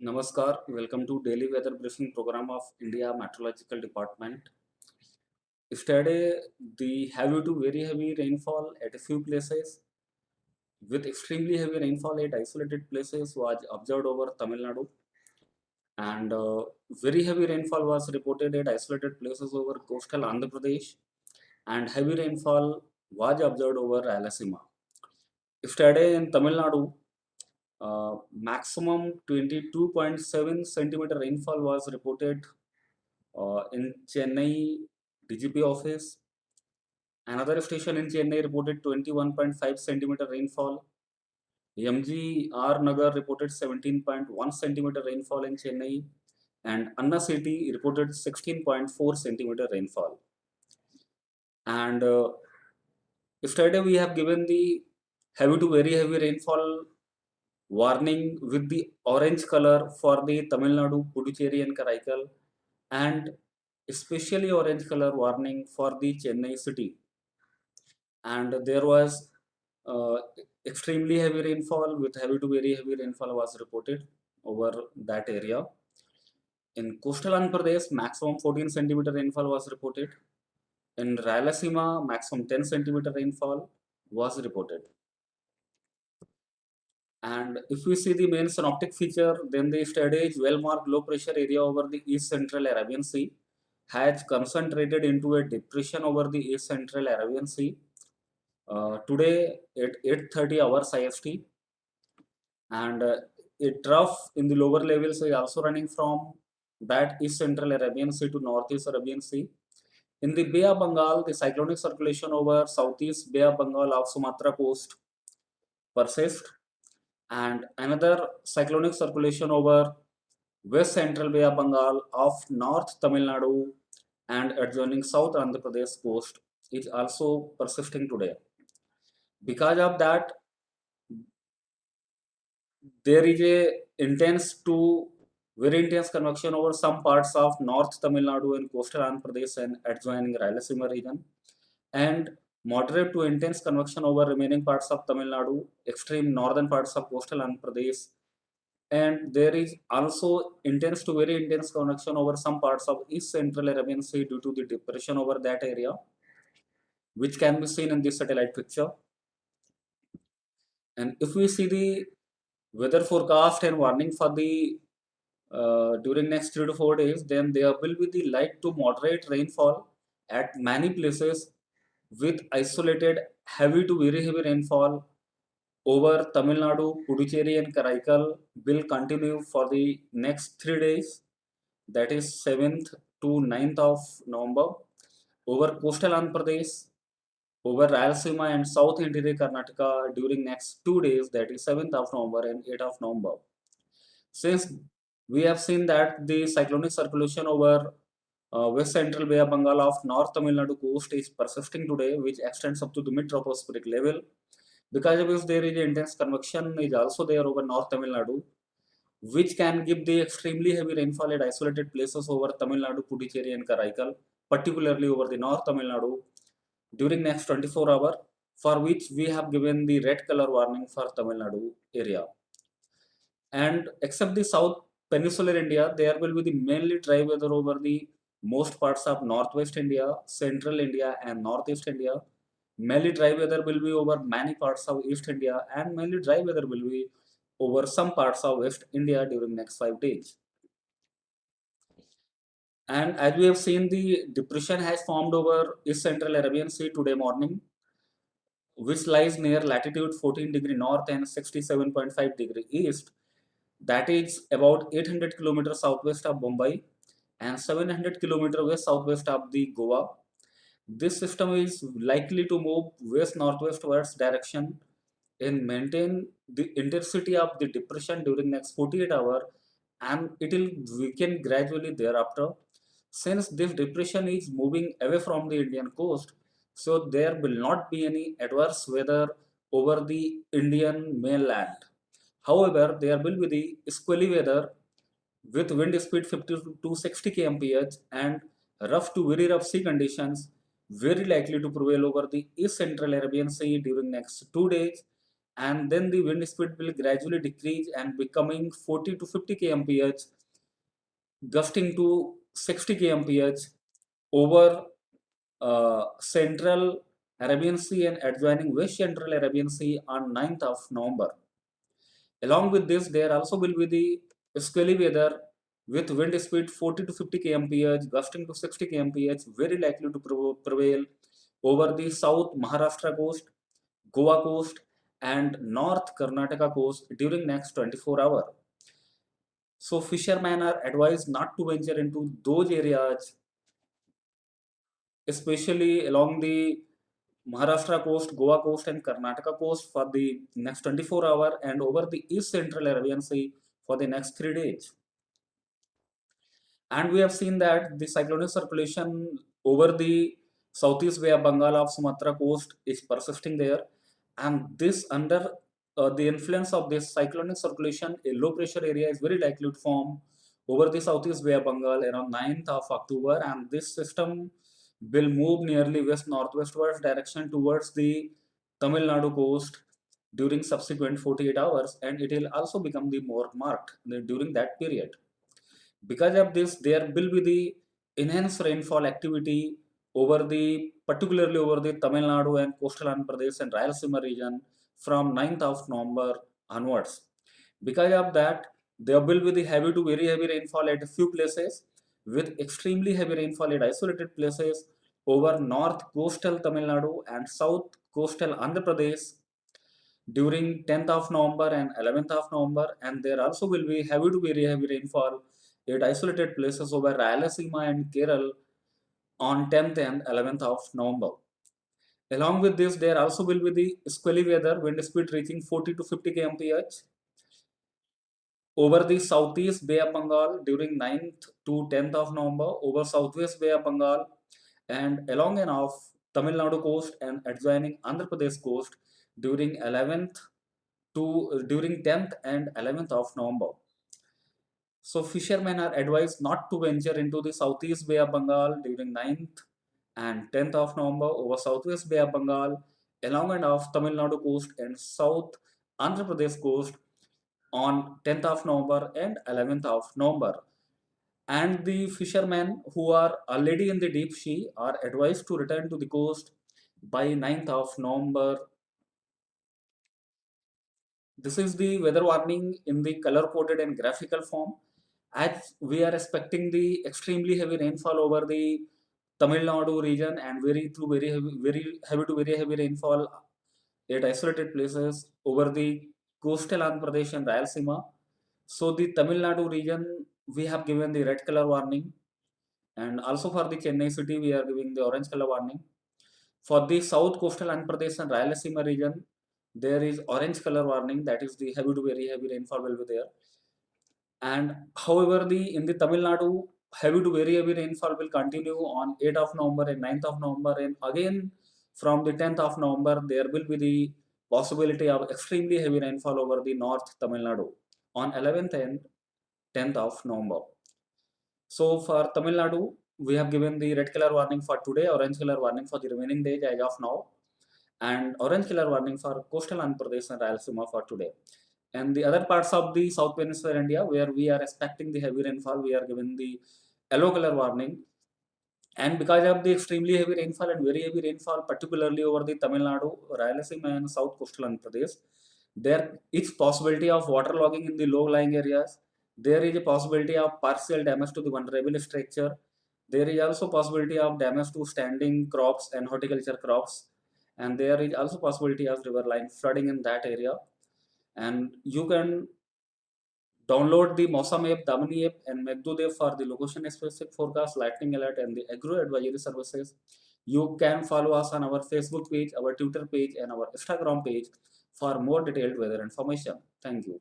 Namaskar, welcome to daily weather briefing program of India Meteorological Department. Yesterday, the heavy to very heavy rainfall at a few places with extremely heavy rainfall at isolated places was observed over Tamil Nadu, and very heavy rainfall was reported at isolated places over coastal Andhra Pradesh, and heavy rainfall was observed over Rayalaseema. Yesterday in Tamil Nadu, maximum 22.7 centimeter rainfall was reported in Chennai DGP office. Another station in Chennai reported 21.5 centimeter rainfall. MGR Nagar reported 17.1 centimeter rainfall in Chennai, and Anna City reported 16.4 centimeter rainfall. And yesterday we have given the heavy to very heavy rainfall warning with the orange color for the Tamil Nadu, Puducherry and Karaikal, and especially orange color warning for the Chennai city. And there was uh, extremely heavy rainfall with heavy to very heavy rainfall was reported over that area. In coastal Andhra Pradesh, maximum 14 centimeter rainfall was reported. In Rayalaseema, maximum 10 centimeter rainfall was reported. And if we see the main synoptic feature, then the studied well-marked low pressure area over the East Central Arabian Sea has concentrated into a depression over the East Central Arabian Sea today at 8:30 hours IST, and a trough in the lower levels is also running from that East Central Arabian Sea to Northeast Arabian Sea. In the Bay of Bengal, the cyclonic circulation over Southeast Bay of Bengal of Sumatra coast persists, and another cyclonic circulation over West Central Bay of Bengal of North Tamil Nadu and adjoining South Andhra Pradesh coast is also persisting today. Because of that, there is a intense to very intense convection over some parts of North Tamil Nadu and coastal Andhra Pradesh and adjoining Rayalaseema region, and moderate to intense convection over remaining parts of Tamil Nadu, extreme northern parts of coastal Andhra Pradesh, and there is also intense to very intense convection over some parts of East Central Arabian Sea due to the depression over that area, which can be seen in this satellite picture. And if we see the weather forecast and warning for the during next 3 to 4 days, then there will be the light to moderate rainfall at many places with isolated heavy to very heavy rainfall over Tamil Nadu, Puducherry and Karaikal will continue for the next 3 days, that is 7th to 9th of November, over coastal Andhra Pradesh, over Rayalaseema and South Interior Karnataka during next 2 days, that is 7th of November and 8th of November. Since we have seen that the cyclonic circulation over West Central Bay of Bengal of North Tamil Nadu coast is persisting today, which extends up to the mid-tropospheric level. Because of which there is intense convection is also there over North Tamil Nadu, which can give the extremely heavy rainfall at isolated places over Tamil Nadu, Puducherry and Karaikal, particularly over the North Tamil Nadu during next 24 hours, for which we have given the red color warning for Tamil Nadu area. And except the South Peninsular India, there will be the mainly dry weather over the most parts of Northwest India, Central India and Northeast India. Mainly dry weather will be over many parts of East India, and mainly dry weather will be over some parts of West India during next 5 days. And as we have seen, the depression has formed over East Central Arabian Sea today morning, which lies near latitude 14° north and 67.5° east. That is about 800 kilometers southwest of Bombay and 700 kilometers west southwest of the Goa. This system is likely to move west northwestwards direction and maintain the intensity of the depression during next 48 hours, and it will weaken gradually thereafter. Since this depression is moving away from the Indian coast, so there will not be any adverse weather over the Indian mainland. However, there will be the squally weather with wind speed 50 to 60 kmph and rough to very rough sea conditions very likely to prevail over the East Central Arabian Sea during next 2 days, and then the wind speed will gradually decrease and becoming 40 to 50 kmph, gusting to 60 kmph over central Arabian Sea and adjoining West Central Arabian Sea on 9th of November. Along with this, there also will be the squally weather with wind speed 40 to 50 kmph, gusting to 60 kmph, very likely to prevail over the South Maharashtra coast, Goa coast, and North Karnataka coast during next 24 hours. So fishermen are advised not to venture into those areas, especially along the Maharashtra coast, Goa coast, and Karnataka coast for the next 24 hours and over the East Central Arabian Sea for the next 3 days. And we have seen that the cyclonic circulation over the southeast Bay of Bengal of Sumatra coast is persisting there, and this under the influence of this cyclonic circulation, a low pressure area is very likely to form over the southeast Bay of Bengal around 9th of October, and this system will move nearly west northwestwards direction towards the Tamil Nadu coast during subsequent 48 hours, and it will also become the more marked during that period. Because of this, there will be the enhanced rainfall activity over the particularly over the Tamil Nadu and coastal Andhra Pradesh and Rayalaseema region from 9th of November onwards. Because of that, there will be the heavy to very heavy rainfall at a few places with extremely heavy rainfall at isolated places over north coastal Tamil Nadu and south coastal Andhra Pradesh during 10th of November and 11th of November, and there also will be heavy to very heavy rainfall at isolated places over Rayalaseema and Kerala on 10th and 11th of November. Along with this, there also will be the squally weather, wind speed reaching 40 to 50 kmph over the southeast Bay of Bengal during 9th to 10th of November, over southwest Bay of Bengal, and along and off Tamil Nadu coast and adjoining Andhra Pradesh coast during 11th to during 10th and 11th of November. So fishermen are advised not to venture into the southeast Bay of Bengal during 9th and 10th of November over southwest Bay of Bengal along and off Tamil Nadu coast and south Andhra Pradesh coast on 10th of November and 11th of November. And the fishermen who are already in the deep sea are advised to return to the coast by 9th of November. This is the weather warning in the color coded and graphical form. As we are expecting the extremely heavy rainfall over the Tamil Nadu region and very heavy to very heavy rainfall at isolated places over the coastal Andhra Pradesh and Rayalaseema. So the Tamil Nadu region we have given the red color warning, and also for the Chennai city we are giving the orange color warning. For the south coastal Andhra Pradesh and Rayalaseema region, there is orange color warning, that is the heavy to very heavy rainfall will be there. And however, the in the Tamil Nadu, heavy to very heavy rainfall will continue on 8th of November and 9th of November, and again from the 10th of November there will be the possibility of extremely heavy rainfall over the North Tamil Nadu on 11th and 10th of November. So for Tamil Nadu, we have given the red color warning for today, orange color warning for the remaining days as of now, and orange color warning for coastal Andhra Pradesh and Rayalaseema for today. And the other parts of the South Peninsular India where we are expecting the heavy rainfall, we are given the yellow color warning. And because of the extremely heavy rainfall and very heavy rainfall, particularly over the Tamil Nadu, Rayalaseema and South Coastal Andhra Pradesh, there is possibility of waterlogging in the low-lying areas. There is a possibility of partial damage to the vulnerable structure. There is also possibility of damage to standing crops and horticulture crops. And there is also possibility of river line flooding in that area. And you can download the Mosam app, Damani app, and Megdud app for the location specific forecast, lightning alert, and the agro advisory services. You can follow us on our Facebook page, our Twitter page, and our Instagram page for more detailed weather information. Thank you.